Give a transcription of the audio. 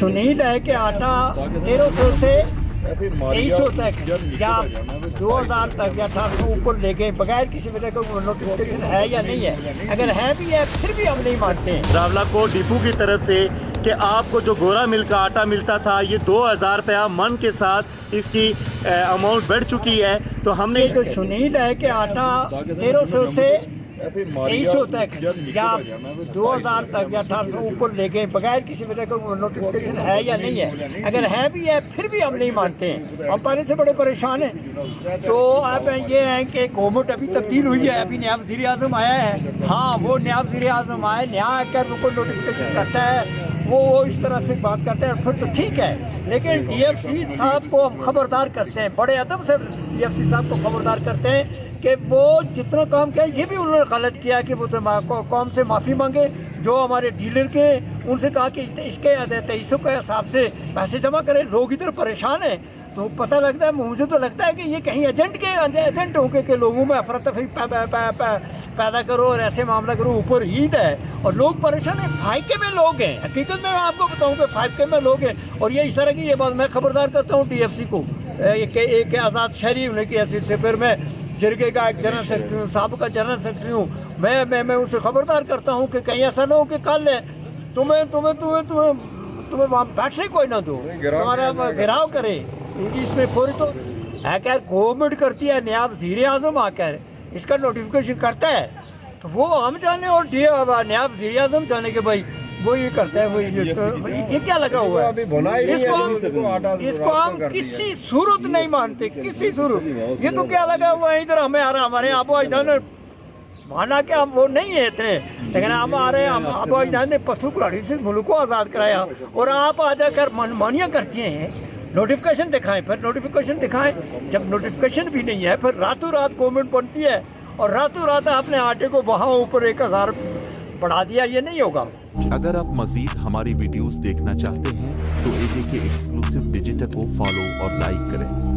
सुनीद है कि आटा 1300 से 2300 तक या 2000 तक या 1800 ऊपर लेके बगैर किसी वजह का नोटिफिकेशन है या नहीं है। अगर है भी है फिर भी हम नहीं मानते हैं। रावलाकोट डिपो की तरफ से कि आपको जो गोरा मिल का आटा मिलता था ये 2000 रुपया मन के साथ इसकी अमाउंट बढ़ चुकी है। तो हमने तो सुनीद है कि आटा 1300 से 2300 तक या 2000 तक या 1800 ऊपर लेके बगैर किसी वजह का नोटिफिकेशन है या नहीं है। अगर है भी है फिर भी हम नहीं मानते हैं। हम पहले से बड़े परेशान हैं। तो अब ये है कि गवर्नमेंट अभी तब्दील हुई है, अभी नया वज़ीर आज़म आया है। हाँ, वो नया वज़ीर आज़म आए, नया आकर उनको नोटिफिकेशन करता है, वो इस तरह से बात करते हैं फिर तो ठीक है। लेकिन डीएफसी साहब को हम खबरदार करते हैं, बड़े अदब से डीएफसी साहब को खबरदार करते हैं कि वो जितना काम किया ये भी उन्होंने गलत किया कि वो तो कौम से माफ़ी मांगे। जो हमारे डीलर के उनसे कहा कि इसके 2300 के हिसाब से पैसे जमा करें। लोग इधर परेशान हैं। तो पता लगता है, मुझे तो लगता है कि ये कहीं एजेंट होंगे कि लोगों में अफरा तफरी पैदा करो और ऐसे मामला करो। ऊपर ईद है और लोग परेशान हैं। 5K में लोग हैं, हकीकत में मैं आपको बताऊं कि 5K में लोग हैं। और ये इस तरह की ये बात मैं खबरदार करता हूँ डीएफसी को, एक आज़ाद शहरी होने की हैसियत से। फिर मैं जिरगे का एक जनरल सेक्रेटरी हूँ, साहब का जनरल सेक्रेटरी हूँ। मैं उसे खबरदार करता हूँ कि कहीं ऐसा ना हो कि कल तुम्हें वहाँ बैठने कोई ना दो, तुम्हारा घेराव करे। इसमें फौरी तो है क्या गवर्नमेंट करती है, नया वज़ीर आज़म आकर इसका नोटिफिकेशन करता है तो वो हम जाने और नया वज़ीर आज़म जाने के भाई वो ये करता है। वो ये क्या लगा हुआ है, इसको हम किसी सूरत नहीं मानते, किसी सूरत। ये तो क्या लगा हुआ है इधर हमारे आबो अजदाद माना कि हम वो नहीं है इतने, लेकिन हम आ रहे हैं। हम आबो अजदाद ने पत्थर कुल्हाड़ी से मुल्क को आज़ाद कराया और आप आ जाकर मनमानियाँ करती हैं। नोटिफिकेशन दिखाएं, फिर नोटिफिकेशन दिखाएं। जब नोटिफिकेशन भी नहीं है फिर रातों रात गवर्नमेंट बनती है और रातों रात आपने आटे को वहाँ ऊपर 1000 बढ़ा दिया। ये नहीं होगा। अगर आप मजीद हमारी वीडियोस देखना चाहते हैं तो एजेके एक्सक्लूसिव डिजिटल को फॉलो और लाइक करें।